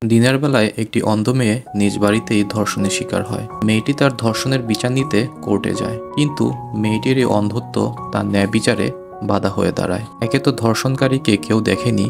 দিনের বেলায় একটি অন্ধ মেয়ে নিজ বাড়িতেই ধর্ষণের শিকার হয়। মেয়েটি তার ধর্ষণের বিচার নিতে কোর্টে যায়, কিন্তু মেয়েটির এই অন্ধত্ব তার ন্যায় বিচারে বাধা হয়ে দাঁড়ায়। একে তো ধর্ষণকারীকে কেউ দেখেনি,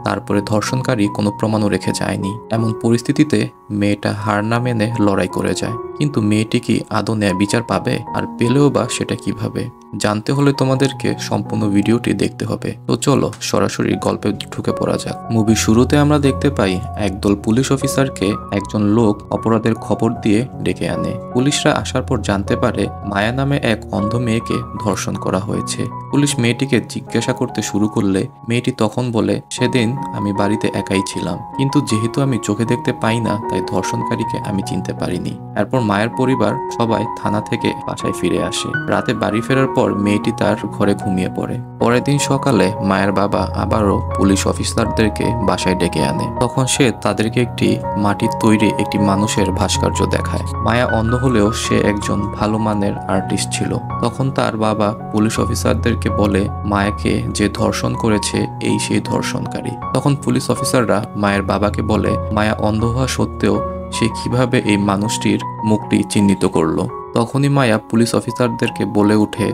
তারপরে ধর্ষণকারী কোনো প্রমাণও রেখে যায়নি। এমন পরিস্থিতিতে মেয়েটা হার না মেনে লড়াই করে যায়। কিন্তু মেয়েটি কি আদৌ ন্যায় বিচার পাবে? আর পেলেও বা সেটা কিভাবে? জানতে হলে তোমাদেরকে সম্পূর্ণ ভিডিওটি দেখতে হবে। তো চলো সরাসরি গল্পে ঢুকে পড়া যাক। মুভির শুরুতে আমরা দেখতে পাই একদল পুলিশ অফিসারকে একজন লোক অপরাধের খবর দিয়ে ডেকে আনে। পুলিশরা আসার পর জানতে পারে মায়া নামে এক অন্ধ মেয়েকে ধর্ষণ করা হয়েছে। পুলিশ মেয়েটিকে জিজ্ঞাসা করতে শুরু করলে মেয়েটি তখন বলে, সেদিন আমি বাড়িতে একাই ছিলাম, কিন্তু যেহেতু আমি চোখে দেখতে পাই না তাই ধর্ষণকারীকে আমি চিনতে পারিনি। এরপর মায়ের পরিবার সবাই থানা থেকে বাসায় ফিরে আসে। রাতে বাড়ি ফেরার পর মেয়েটি তার ঘরে ঘুমিয়ে পড়ে। পরের দিন সকালে মায়ের বাবা আবারও পুলিশ অফিসারদেরকে বাসায় ডেকে আনে। তখন সে তাদেরকে একটি মাটির তৈরি একটি মানুষের ভাস্কর্য দেখায়। মায়া অন্ধ হলেও সে একজন ভালো মানের আর্টিস্ট ছিল। তখন তার বাবা পুলিশ অফিসারদেরকে বলে মায়াকে যে ধর্ষণ করেছে এই সেই ধর্ষণকারী। তখন পুলিশ অফিসাররা মায়ের বাবাকে বলে মায়া অন্ধ হওয়া সত্ত্বেও সে কিভাবে এই মানুষটির মুখটি চিহ্নিত করলো। তখনই মায়া পুলিশ অফিসারদেরকে বলে উঠে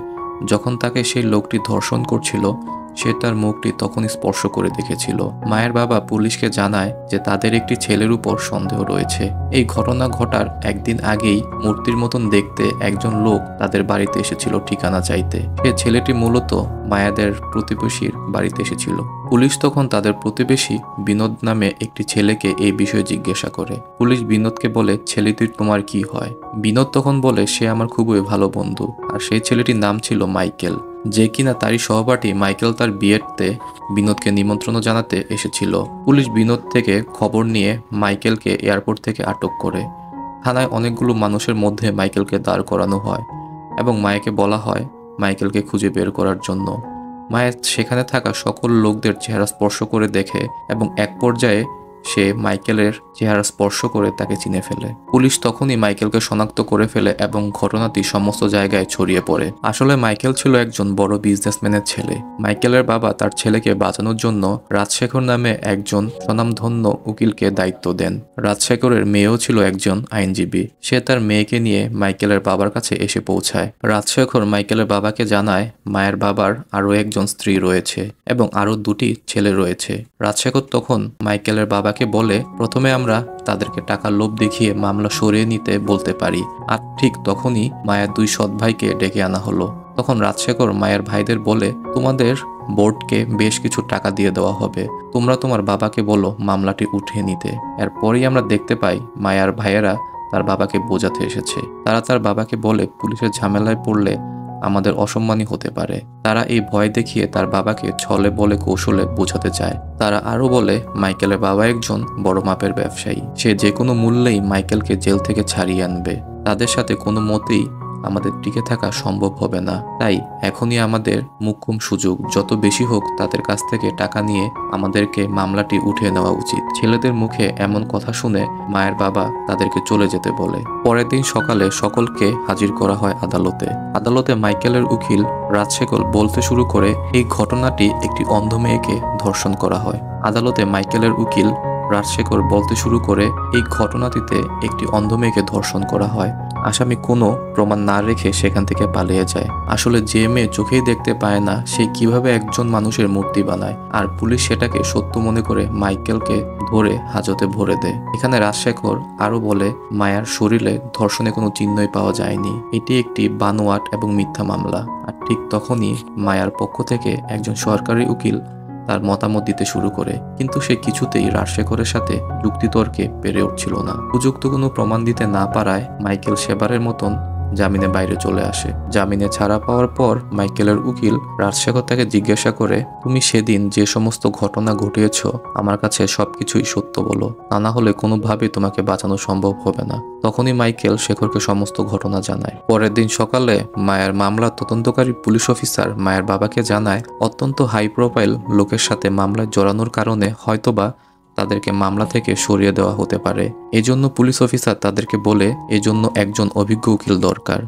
যখন তাকে সেই লোকটি ধর্ষণ করছিল সে তার মুখটি তখন স্পর্শ করে দেখেছিল। মায়ের বাবা পুলিশকে জানায় যে তাদের একটি ছেলের উপর সন্দেহ রয়েছে। এই ঘটনা ঘটার একদিন আগেই মূর্তির মতন দেখতে একজন লোক তাদের বাড়িতে এসেছিল ঠিকানা চাইতে। সে ছেলেটি মূলত মায়াদের প্রতিবেশীর বাড়িতে এসেছিল। পুলিশ তখন তাদের প্রতিবেশী বিনোদ নামে একটি ছেলেকে এই বিষয়ে জিজ্ঞাসা করে। পুলিশ বিনোদকে বলে, ছেলেটির তোমার কি হয়? বিনোদ তখন বলে, সে আমার খুবই ভালো বন্ধু, আর সেই ছেলেটির নাম ছিল মাইকেল, যে কিনা তারই সহপাঠী। মাইকেল তার বিয়েতে বিনোদকে নিমন্ত্রণ জানাতে এসেছিল। পুলিশ বিনোদ থেকে খবর নিয়ে মাইকেলকে এয়ারপোর্ট থেকে আটক করে। থানায় অনেকগুলো মানুষের মধ্যে মাইকেলকে দাঁড় করানো হয় এবং মায়াকে বলা হয় মাইকেলকে খুঁজে বের করার জন্য। মায়া সেখানে থাকা সকল লোকদের চেহারা স্পর্শ করে দেখে এবং এক পর্যায়ে সে মাইকেলের চেহারা স্পর্শ করে তাকে চিনে ফেলে। পুলিশ তখনই মাইকেলকে শনাক্ত করে ফেলে এবং ঘটনাটি সমস্ত জায়গায় ছড়িয়ে পড়ে। আসলে মাইকেল ছিল একজন বড় বিজনেসম্যানের ছেলে। মাইকেলের বাবা তার ছেলেকে বাঁচানোর জন্য রাজশেখর নামে একজন স্বনামধন্য উকিলকে দায়িত্ব দেন। রাজশেখরের মেয়েও ছিল একজন আইনজীবী। সে তার মেয়েকে নিয়ে মাইকেলের বাবার কাছে এসে পৌঁছায়। রাজশেখর মাইকেলের বাবাকে জানায় মায়ের বাবার আরও একজন স্ত্রী রয়েছে এবং আরও দুটি ছেলে রয়েছে। রাজশেখর তখন মাইকেলের বাবাকে বলে, প্রথমে আমরা তাদেরকে টাকার লোভ দেখিয়ে মামলা সরিয়ে নিতে বলতে পারি। আর ঠিক তখনই মায়ের দুই সৎ ভাইকে ডেকে আনা হলো। তখন রাজশেখর মায়ের ভাইদের বলে, তোমাদের বোর্ডকে বেশ কিছু টাকা দিয়ে দেওয়া হবে, তোমরা তোমার বাবাকে বলো মামলাটি উঠিয়ে নিতে। এরপরই আমরা দেখতে পাই মায়ার ভাইয়েরা তার বাবাকে বোঝাতে এসেছে। তারা তার বাবাকে বলে পুলিশের ঝামেলায় পড়লে আমাদের অসম্মানই হতে পারে। তারা এই ভয় দেখিয়ে তার বাবাকে ছলে বলে কৌশলে বোঝাতে চায়। তারা আরো বলে মাইকেলের বাবা একজন বড় মাপের ব্যবসায়ী, সে যে কোনো মূল্যেই মাইকেলকে জেল থেকে ছাড়িয়ে আনবে। তাদের সাথে কোনো মতেই আমাদের টিকে থাকা সম্ভব হবে না, তাই এখনই আমাদের মুখ্যম সুযোগ, যত বেশি হোক তাদের কাছ থেকে টাকা নিয়ে আমাদেরকে মামলাটি উঠিয়ে নেওয়া উচিত। ছেলেদের মুখে এমন কথা শুনে মায়ের বাবা তাদেরকে চলে যেতে বলে। পরের দিন সকালে সকলকে হাজির করা হয় আদালতে। আদালতে মাইকেলের উকিল রাজশেখর বলতে শুরু করে এই ঘটনাটি একটি অন্ধ মেয়েকে ধর্ষণ করা হয়। আদালতে মাইকেলের উকিল রাজশেখর বলতে শুরু করে এই ঘটনাটিতে একটি অন্ধ মেয়েকে ধর্ষণ করা হয়। আসামি কোনো প্রমাণ না রেখে সেখান থেকে পালিয়ে যায়। আসলে যে মেয়ে চোখেই দেখতে পায় না সে কিভাবে একজন মানুষের মূর্তি বানায়? আর পুলিশ সেটাকে সত্য মনে করে মাইকেলকে ধরে হাজতে ভরে দেয়। এখানে রাজশেখর আরো বলে মায়ার শরীরে ধর্ষণে কোনো চিহ্নই পাওয়া যায়নি, এটি একটি বানোয়াট এবং মিথ্যা মামলা। আর ঠিক তখনই মায়ার পক্ষ থেকে একজন সরকারি উকিল তার মতামত দিতে শুরু করে, কিন্তু সে কিছুতেই রাজশেখরের সাথে যুক্তিতর্কে পেরে উঠছিল না। উপযুক্ত কোনো প্রমাণ দিতে না পারায় মাইকেল সেবারের মতন জামিনে বাইরে চলে আসে। জামিনে ছাড়া পাওয়ার পর মাইকেলের উকিল রাজশেখর তাকে জিজ্ঞাসা করে, তুমি সেদিন যে সমস্ত ঘটনা ঘটিয়েছ আমার কাছে সবকিছুই সত্য বলো, তা না হলে কোনোভাবেই তোমাকে বাঁচানো সম্ভব হবে না। তখনই মাইকেল শেখরকে সমস্ত ঘটনা জানায়। পরের দিন সকালে মায়ের মামলার তদন্তকারী পুলিশ অফিসার মায়ের বাবাকে জানায় অত্যন্ত হাই প্রোফাইল লোকের সাথে মামলায় জড়ানোর কারণে হয়তোবা তাদেরকে মামলা থেকে সরিয়ে দেওয়া হতে পারে। এজন্য পুলিশ অফিসার তাদেরকে বলে এজন্য একজন অভিজ্ঞ উকিল দরকার।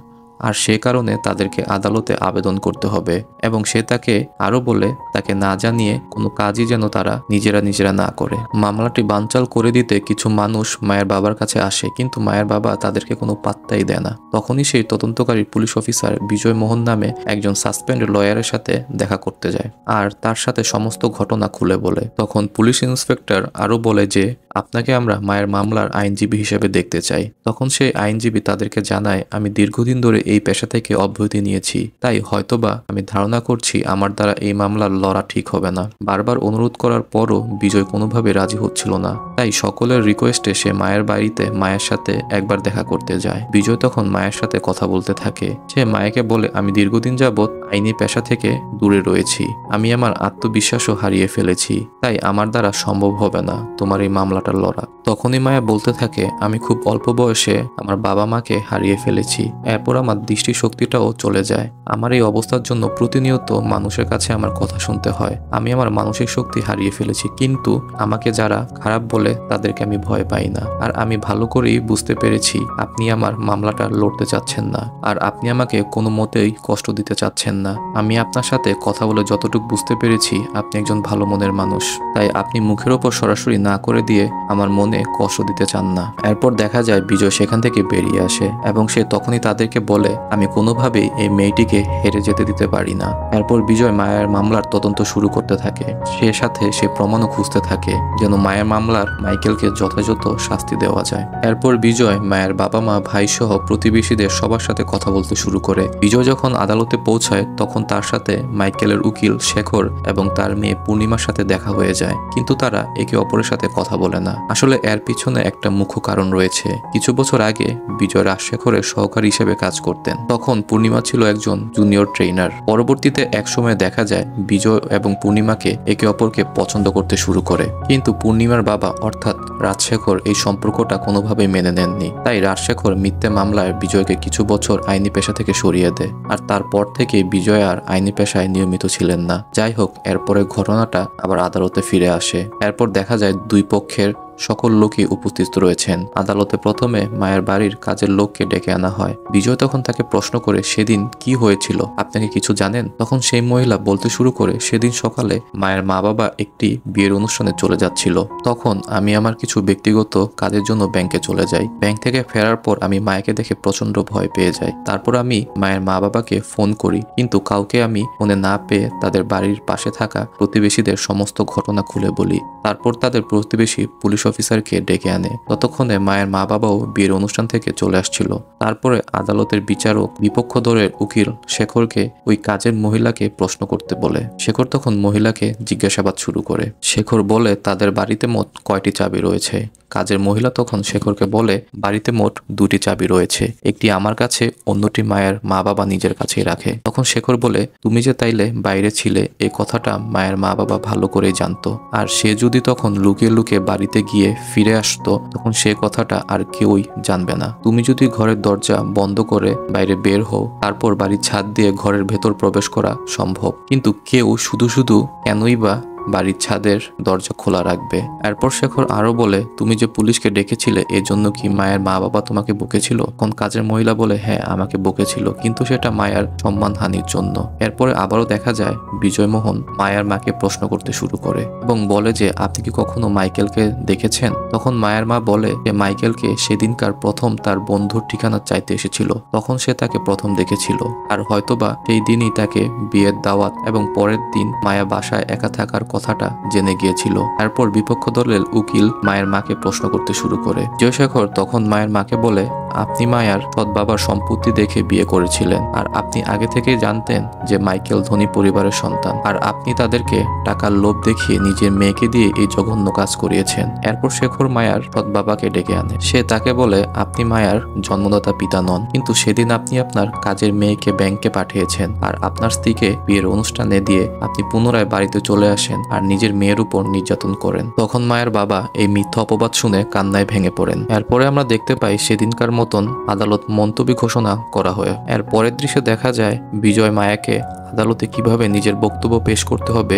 আর সে কারণে তাদেরকে আদালতে আবেদন করতে হবে এবং সে তাকে আরো বলে তাকে না জানিয়ে কোনো কাজই যেন তারা নিজেরা না করে। মামলাটি বানচাল করে দিতে কিছু মানুষ মায়ের বাবার কাছে আসে, কিন্তু মায়ের বাবা তাদেরকে কোনো পাত্তাই দেয় না। তখনই সেই তদন্তকারী পুলিশ অফিসার বিজয় মোহন নামে একজন সাসপেন্ড লয়ারের সাথে দেখা করতে যায় আর তার সাথে সমস্ত ঘটনা খুলে বলে। তখন পুলিশ ইন্সপেক্টর আরো বলে যে আপনাকে আমরা মায়ের মামলার আইনজীবী হিসেবে দেখতে চাই। তখন সেই আইনজীবী তাদেরকে জানায়, আমি দীর্ঘদিন ধরে এই পেশা থেকে অব্যাহতি নিয়েছি, তাই হয়তোবা আমি ধারণা করছি আমার দ্বারা এই মামলার লড়া ঠিক হবে না। বারবার অনুরোধ করার পরও বিজয় কোনোভাবে রাজি হচ্ছিল না, তাই সকলের রিকোয়েস্টে সে মায়ের বাড়িতে মায়ের সাথে একবার দেখা করতে যায়। বিজয় তখন মায়ের সাথে কথা বলতে থাকে। সে মায়েকে বলে, আমি দীর্ঘদিন যাবৎ আইনি পেশা থেকে দূরে রয়েছি, আমি আমার আত্মবিশ্বাসও হারিয়ে ফেলেছি, তাই আমার দ্বারা সম্ভব হবে না তোমার এই মামলাটার লড়া। তখনই মায়া বলতে থাকে, আমি খুব অল্প বয়সে আমার বাবা মাকে হারিয়ে ফেলেছি, এরপর আমার দৃষ্টিশক্তিটাও চলে যায়। আমার এই অবস্থার জন্য প্রতিনিয়ত মানুষের কাছে আমার কথা শুনতে হয়। আমি আমার মানসিক শক্তি হারিয়ে ফেলেছি, কিন্তু আমাকে যারা খারাপ বলে তাদেরকে আমি ভয় পাই না। আর আমি ভালো করেই বুঝতে পেরেছি আপনি আমার মামলাটা লড়তে চাচ্ছেন না, আর আপনি আমাকে কোনো মতেই কষ্ট দিতে চাচ্ছেন না। আমি আপনার সাথে কথা বলে যতটুকু বুঝতে পেরেছি আপনি একজন ভালো মনের মানুষ, তাই আপনি মুখের ওপর সরাসরি না করে দিয়ে আমার মনে কষ্ট দিতে চান না। এরপর দেখা যায় বিজয় সেখান থেকে বেরিয়ে আসে এবং সে তখনই তাদেরকে বলে, আমি কোনোভাবেই এই মেয়েটিকে হেরে যেতে দিতে পারি না। এরপর বিজয় মায়ের মামলার তদন্ত শুরু করতে থাকে। সে সাথে সে প্রমাণও খুঁজতে থাকে যেন মায়ের মামলার মাইকেলকে যথাযথ শাস্তি দেওয়া যায়। এরপর বিজয় মায়ের বাবা মা ভাই সহ প্রতিবেশীদের সবার সাথে কথা বলতে শুরু করে। বিজয় যখন আদালতে পৌঁছায় তখন তার সাথে মাইকেলের উকিল শেখর এবং তার মেয়ে পূর্ণিমার সাথে দেখা হয়ে যায়, কিন্তু তারা একে অপরের সাথে কথা বলে না। আসলে এর পিছনে একটা মুখ্য কারণ রয়েছে। কিছু বছর আগে বিজয় রাজশেখরের সহকারী হিসেবে কাজ করতেন। তখন পূর্ণিমা ছিল একজন জুনিয়র ট্রেনার। পরবর্তীতে একসময় দেখা যায় বিজয় এবং পূর্ণিমাকে একে অপরকে পছন্দ করতে শুরু করে, কিন্তু পূর্ণিমার বাবা অর্থাৎ রাজশেখর এই সম্পর্কটা কোনোভাবেই মেনে নেননি। তাই রাজশেখর মিথ্যে মামলায় বিজয়কে কিছু বছর আইনি পেশা থেকে সরিয়ে দেয়, আর তারপর থেকে বিজয় আর আইনি পেশায় নিয়মিত ছিলেন না। যাই হোক, এরপরে ঘটনাটা আবার আদালতে ফিরে আসে। এরপর দেখা যায় দুই পক্ষের সকল লোকই উপস্থিত রয়েছেন। আদালতে প্রথমে মায়ের বাড়ির কাজের লোককে ডেকে আনা হয়। বিজয় তখন তাকে প্রশ্ন করে, সেদিন কি হয়েছিল, আপনাকে কিছু জানেন? তখন সেই মহিলা বলতে শুরু করে, সেদিন সকালে মায়ের মা বাবা একটি বিয়ের অনুষ্ঠানে চলে যাচ্ছিল। তখন আমি আমার কিছু ব্যক্তিগত কাজের জন্য ব্যাংকে চলে যাই। ব্যাংক থেকে ফেরার পর আমি মায়েকে দেখে প্রচন্ড ভয় পেয়ে যাই। তারপর আমি মায়ের মা বাবাকে ফোন করি, কিন্তু কাউকে আমি ফোনে না পেয়ে তাদের বাড়ির পাশে থাকা প্রতিবেশীদের সমস্ত ঘটনা খুলে বলি। তারপর তাদের প্রতিবেশী পুলিশ অফিসারকে ডেকে আনে। ততক্ষণে মায়ের মা বাবাও বিয়ের অনুষ্ঠান থেকে চলে আসছিল। তারপরে আদালতের বিচারক বিপক্ষ দলের উকিল শেখরকে ওই কাজের মহিলাকে প্রশ্ন করতে বলে। শেখর তখন মহিলাকে জিজ্ঞাসাবাদ শুরু করে। শেখর বলে তাদের বাড়িতে মোট কয়টি চাবি রয়েছে। কাজের মহিলা তখন শেখরকে বলে, বাড়িতে মোট 2টি চাবি রয়েছে, একটি আমার কাছে, অন্যটি মায়ের মা বাবা নিজের কাছেই রাখে। তখন শেখর বলে, তুমি যে তাইলে বাইরে ছিলে এই কথাটা মায়ের মা বাবা ভালো করেই জানতো, আর সে যদি তখন লুকিয়ে লুকিয়ে বাড়িতে গিয়ে ফিরে আসতো তখন সে কথাটা আর কেউই জানবে না। তুমি যদি ঘরের দরজা বন্ধ করে বাইরে বের হও, তারপর বাড়ির ছাদ দিয়ে ঘরের ভেতর প্রবেশ করা সম্ভব, কিন্তু কেউ শুধু শুধু কেনই বা বাড়ির ছাদের দরজা খোলা রাখবে? এরপর শেখর আরো বলে, তুমি যে পুলিশকে ডেকেছিলে এজন্য কি মায়ের মা বাবা তোমাকে বকেছিল? কোন কাজের মহিলা বলে, হ্যাঁ আমাকে বকেছিল, কিন্তু সেটা মায়ের সম্মানহানির জন্য। এরপরে আবারও দেখা যায় বিজয়মোহন মায়ের মাকে প্রশ্ন করতে শুরু করে এবং বলে যে, আপনি কি কখনো মাইকেলকে দেখেছেন? তখন মায়ের মা বলে যে মাইকেলকে সেদিনকার প্রথম তার বন্ধুর ঠিকানা চাইতে এসেছিল, তখন সে তাকে প্রথম দেখেছিল, আর হয়তোবা সেই দিনই তাকে বিয়ের দাওয়াত এবং পরের দিন মায়া বাসায় একা থাকার কথাটা জেনে গিয়েছিল। তারপর বিপক্ষ দলের উকিল মায়ের মাকে প্রশ্ন করতে শুরু করে। জয়শেখর তখন মায়ের মাকে বলে, আপনি মায়ার সৎ বাবার সম্পত্তি দেখে বিয়ে করেছিলেন, আর আপনি আগে থেকেই জানতেন যে মাইকেল ধনী পরিবারের সন্তান, আর আপনি তাদেরকে টাকার লোভ দেখিয়ে নিজের মেয়েকে দিয়ে এই জঘন্য কাজ করিয়েছেন। এরপর শেখর মায়ার সৎ বাবাকে ডেকে আনে। সে তাকে বলে, আপনি মায়ার জন্মদাতা পিতা নন, কিন্তু সেদিন আপনি আপনার কাজের মেয়েকে ব্যাংকে পাঠিয়েছেন, আর আপনার স্ত্রীকে বিয়ের অনুষ্ঠানে দিয়ে আপনি পুনরায় বাড়িতে চলে আসেন আর নিজের মেয়ের উপর নির্যাতন করেন। তখন মায়ের বাবা এই মিথ্যা অপবাদ শুনে কান্নায় ভেঙে পড়েন। এরপরে আমরা দেখতে পাই সেদিনকার মতন আদালত মুলতবি ঘোষণা করা হয়। এর পরের দৃশ্যে দেখা যায় বিজয় মায়াকে আদালতে কিভাবে নিজের বক্তব্য পেশ করতে হবে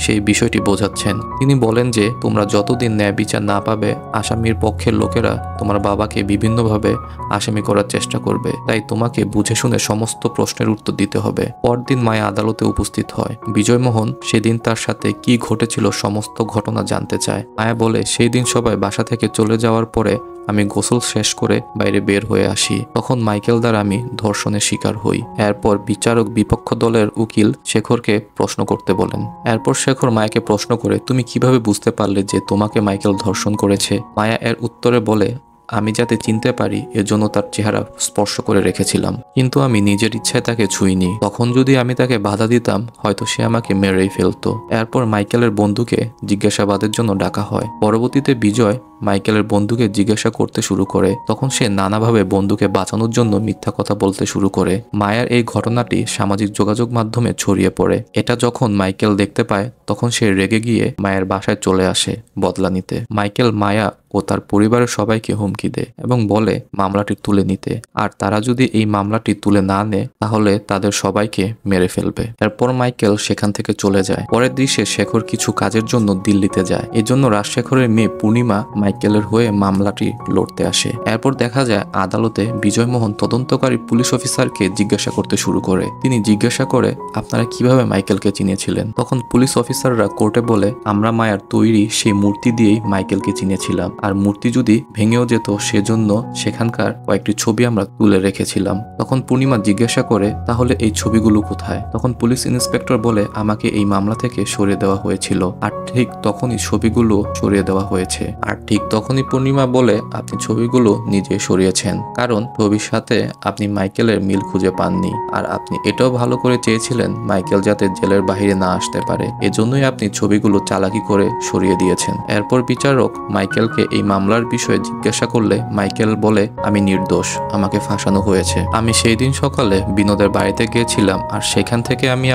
সেই বিষয়টি বোঝাচ্ছেন। তিনি বলেন যে তোমরা যতদিন ন্যায় বিচার না পাবে আসামির পক্ষের লোকেরা তোমার বাবাকে বিভিন্নভাবে আসামি করার চেষ্টা করবে, তাই তোমাকে বুঝে শুনে সমস্ত প্রশ্নের উত্তর দিতে হবে। পরদিন মায়া আদালতে উপস্থিত হয়। বিজয়মোহন সেদিন তার সাথে কি ঘটেছিল সমস্ত ঘটনা জানতে চায়। মায়া বলে সেই দিন সবাই বাসা থেকে চলে যাওয়ার পরে আমি গোসল শেষ করে বাইরে বের হয়ে আসি। তখন মাইকেল দ্বারা আমি ধর্ষণের শিকার হই। এরপর বিচারক বিপক্ষ দলের উকিল শেখরকে প্রশ্ন করতে বলেন। এরপর শেখর মায়াকে প্রশ্ন করে তুমি কিভাবে বুঝতে পারলে যে তোমাকে মাইকেল ধর্ষণ করেছে? মায়া এর উত্তরে বলে আমি যাতে চিনতে পারি এজন্য তার চেহারা স্পর্শ করে রেখেছিলাম, কিন্তু আমি নিজের ইচ্ছায় তাকে ছুঁইনি। তখন যদি আমি তাকে বাধা দিতাম হয়তো সে আমাকে মেরেই ফেলতো। এরপর মাইকেলের বন্ধুকে জিজ্ঞাসাবাদের জন্য ডাকা হয়। পরবর্তীতে বিজয় মাইকেলের বন্ধুকে জিজ্ঞাসা করতে শুরু করে। তখন সে নানাভাবে বন্ধুকে বাঁচানোর জন্য মিথ্যা কথা বলতে শুরু করে। মায়ার এই ঘটনাটি সামাজিক যোগাযোগ মাধ্যমে ছড়িয়ে পড়ে। এটা যখন মাইকেল দেখতে পায় তখন সে রেগে গিয়ে মায়ের বাসায় চলে আসে বদলা নিতে। মাইকেল মায়া ও তার পরিবারের সবাইকে হুমকি দেয় এবং বলে মামলাটি তুলে নিতে, আর তারা যদি এই মামলাটি তুলে না নেয় তাহলে তাদের সবাইকে মেরে ফেলবে। এরপর মাইকেল সেখান থেকে চলে যায়। পরের দৃশ্যে শেখর কিছু কাজের জন্য দিল্লিতে যায়। এজন্য রাজশেখরের মেয়ে পূর্ণিমা মাইকেলের হয়ে মামলাটি লড়তে আসে। এরপর দেখা যায় আদালতে বিজয়মোহন তদন্তকারী পুলিশ অফিসারকে জিজ্ঞাসা করতে শুরু করে। তিনি জিজ্ঞাসা করে আপনারা কিভাবে মাইকেলকে চিনেছিলেন? তখন পুলিশ অফিসাররা কোর্টে বলে আমরা মায়ার তৈরি সেই মূর্তি দিয়েই মাইকেলকে চিনেছিলাম, আর মূর্তি যদি ভেঙেও যেত সেজন্য সেখানকার কয়েকটি ছবি আমরা তুলে রেখেছিলাম। তখন পূর্ণিমা জিজ্ঞাসা করে তাহলে এই ছবিগুলো কোথায়? তখন পুলিশ ইন্সপেক্টর বলে আমাকে এই মামলা থেকে সরিয়ে দেওয়া হয়েছিল, আর ঠিক তখনই ছবিগুলো সরিয়ে দেওয়া হয়েছে। আর ঠিক তখনই পূর্ণিমা বলে আপনি ছবিগুলো নিজে সরিয়েছেন কারণ ছবির সাথে আপনি মাইকেলের মিল খুঁজে পাননি, আর আপনি এটাও ভালো করে চেয়েছিলেন মাইকেল যাতে জেলের বাইরে না আসতে পারে, এজন্যই আপনি ছবিগুলো চালাকি করে সরিয়ে দিয়েছেন। এরপর বিচারক মাইকেলকে এই মামলার বিষয়ে জিজ্ঞাসা করলে মাইকেল বলে আমি নির্দোষ, আমাকে ফাঁসানো হয়েছে। আমি সেই দিন সকালে বিনোদের বাড়িতে গিয়েছিলাম আর সেখান থেকে আমি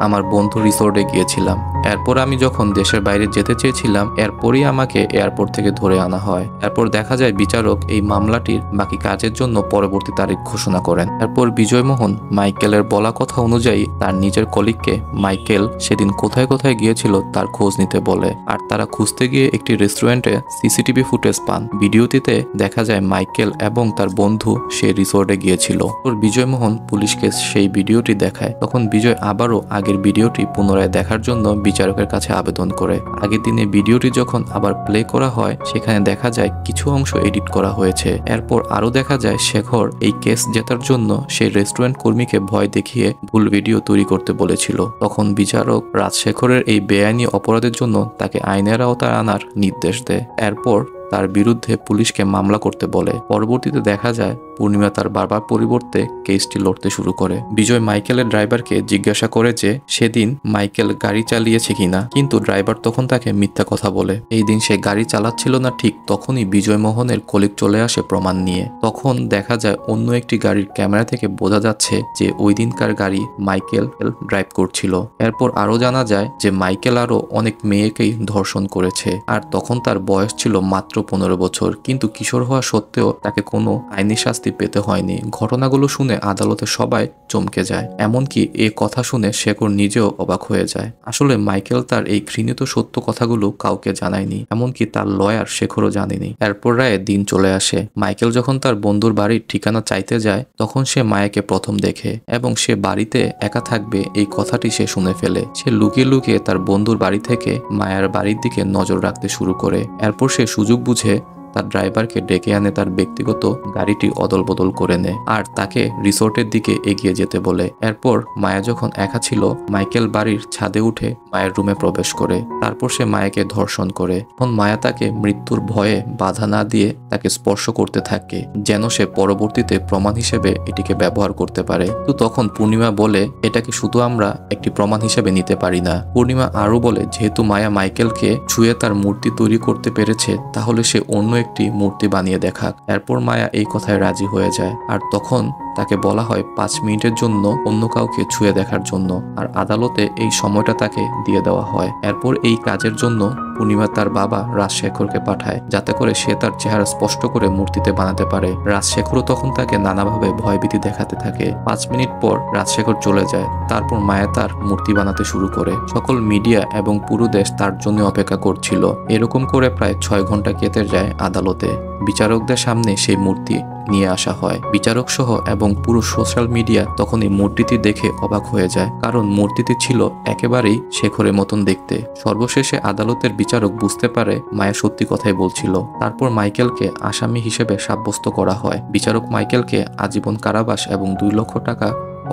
আমার বন্ধু রিসোর্টে গিয়েছিলাম। এরপর আমি যখন দেশের বাইরে যেতে চেয়েছিলাম এরপরই আমাকে এয়ারপোর্ট থেকে ধরে আনা হয়। এরপর দেখা যায় বিচারক এই মামলাটির বাকি কাজের জন্য পরবর্তী তারিখ ঘোষণা করেন। এরপর বিজয়মোহন মাইকেলের বলা কথা অনুযায়ী তার নিজের কলিগকে মাইকেল সেদিন কোথায় কোথায় গিয়েছিল তার খোঁজ নিতে বলে, আর তারা খুঁজতে গিয়ে একটি রেস্টুরেন্টে সিসিটিভি ফুটেজ পান। ভিডিওটিতে দেখা যায় মাইকেল এবং তার বন্ধু সেই রিসোর্টে গিয়েছিল। ওর বিজয়মোহন পুলিশকে সেই ভিডিওটি দেখায়। তখন বিজয় আবারও আগের ভিডিওটি পুনরায় দেখার জন্য বিচারকের কাছে আবেদন করে। আগের দিনে ভিডিওটি যখন আবার প্লে করা হয় সেখানে দেখা যায় কিছু অংশ এডিট করা হয়েছে। এরপর আরো দেখা যায় শেখর এই কেস জেতার জন্য সেই রেস্টুরেন্ট কর্মীকে ভয় দেখিয়ে ভুল ভিডিও তৈরি করতে বলেছিল। তখন বিচারক রাজশেখরের এই বেআইনি অপরাধের জন্য তাকে আইনের আওতায় আনার নির্দেশ দেয়। এরপর তার বিরুদ্ধে পুলিশকে মামলা করতে বলে। পরবর্তীতে দেখা যায় পূর্ণিমা তার বাবার পরিবর্তে কেসটি লড়তে শুরু করে। বিজয় মাইকেলের ড্রাইভারকে জিজ্ঞাসা করে যে সেদিন মাইকেল গাড়ি চালিয়েছে কিনা, কিন্তু ড্রাইভার তখন তাকে মিথ্যা কথা বলে। এই দিন সে গাড়ি চালাচ্ছিল না। ঠিক তখনই বিজয়মোহনের কলিগ চলে আসে প্রমাণ নিয়ে। তখন দেখা যায় অন্য একটি গাড়ির ক্যামেরা থেকে বোঝা যাচ্ছে যে ওই দিনকার গাড়ি মাইকেল ড্রাইভ করছিল। এরপর আরো জানা যায় যে মাইকেল আরো অনেক মেয়েকেই ধর্ষণ করেছে, আর তখন তার বয়স ছিল মাত্র 15 বছর, কিন্তু কিশোর হওয়া সত্ত্বেও তাকে কোনো আইনি শাস্তি পেতে হয়নি। ঘটনাগুলো শুনে আদালতে সবাই চমকে যায়, এমনকি এই কথা শুনে শেখর নিজেও অবাক হয়ে যায়। আসলে মাইকেল তার এই ঘৃণিত সত্য কথাগুলো কাউকে জানায়নি, এমনকি তার লয়ার শেখরও জানেনি। এরপর রায়ে দিন চলে আসে। মাইকেল যখন তার বন্ধুর বাড়ির ঠিকানা চাইতে যায় তখন সে মায়াকে প্রথম দেখে এবং সে বাড়িতে একা থাকবে এই কথাটি সে শুনে ফেলে। সে লুকিয়ে লুকিয়ে তার বন্ধুর বাড়ি থেকে মায়ার বাড়ির দিকে নজর রাখতে শুরু করে। এরপর সে সুযোগ বুঝে তার ড্রাইভারকে ডেকে আনে তার ব্যক্তিগত গাড়িটি অদল বদল করে নেয় আর তাকে রিসোর্টের দিকে এগিয়ে যেতে বলে। এরপর মায়া যখন একা ছিল মাইকেল বাড়ির ছাদে উঠে মায়ের রুমে প্রবেশ করে। তারপর সে মায়াকে ধর্ষণ করে। তখন মায়া তাকে মৃত্যুর ভয়ে বাধা না দিয়ে তাকে স্পর্শ করতে থাকে যেন সে পরবর্তীতে প্রমাণ হিসেবে এটিকে ব্যবহার করতে পারে। তো তখন পূর্ণিমা বলে এটাকে শুধু আমরা একটি প্রমাণ হিসেবে নিতে পারি না। পূর্ণিমা আরো বলে যেহেতু মায়া মাইকেলকে ছুঁয়ে তার মূর্তি তৈরি করতে পেরেছে তাহলে সে অন্য একটি মূর্তি বানিয়ে দেখাক। এরপর মায়া এই কথায় রাজি হয়ে যায় আর তখন তাকে বলা হয় 5 মিনিটের জন্য অন্য কাউকে ছুঁয়ে দেখার জন্য, আর আদালতে এই সময়টা তাকে দিয়ে দেওয়া হয়। এরপর এই কাজের জন্য পূর্ণিমা তার বাবা রাজশেখরকে পাঠায়, যাতে করে সে তার চেহারা স্পষ্ট করে মূর্তিতে বানাতে পারে। রাজশেখরও তখন তাকে নানাভাবে ভয়ভীতি দেখাতে থাকে। 5 মিনিট পর রাজশেখর চলে যায়। তারপর মায়া তার মূর্তি বানাতে শুরু করে। সকল মিডিয়া এবং পুরো দেশ তার জন্য অপেক্ষা করছিল। এরকম করে প্রায় 6 ঘন্টা কেটে যায় আদালতে। বিচারকদের সামনে সেই মূর্তি নিয়ে আসা হয়। বিচারক সহ এবং পুরো সোশ্যাল মিডিয়া তখন এই মূর্তিটি দেখে অবাক হয়ে যায়, কারণ মূর্তিটি ছিল একেবারেই শেখরের মতন দেখতে। সর্বশেষে আদালতের বিচারক বুঝতে পারে মায়া সত্যি কথাই বলছিল। তারপর মাইকেলকে আসামি হিসেবে সাব্যস্ত করা হয়। বিচারক মাইকেলকে আজীবন কারাবাস এবং 2 লক্ষ টাকা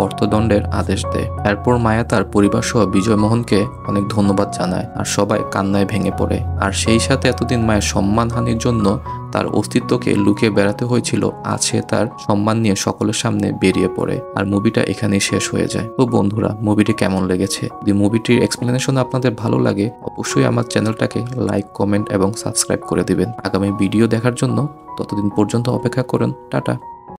অর্থদণ্ডের আদেশ দেয়। এরপর মায়া তার পরিবার সহ বিজয় মোহনকে অনেক ধন্যবাদ জানায়, আর সবাই কান্নায় ভেঙে পড়ে। আর সেই সাথে এতদিন মায়ের সম্মানহানির জন্য তার অস্তিত্বকে লুকিয়ে বেড়াতে হয়েছিল, আজ সে তার সম্মান নিয়ে সকলের সামনে বেরিয়ে পড়ে। আর মুভিটা এখানেই শেষ হয়ে যায়। তো বন্ধুরা, মুভিটি কেমন লেগেছে? যদি মুভিটির এক্সপ্লেনেশন আপনাদের ভালো লাগে, অবশ্যই আমার চ্যানেলটাকে লাইক, কমেন্ট এবং সাবস্ক্রাইব করে দিবেন আগামী ভিডিও দেখার জন্য। ততদিন পর্যন্ত অপেক্ষা করুন। টাটা।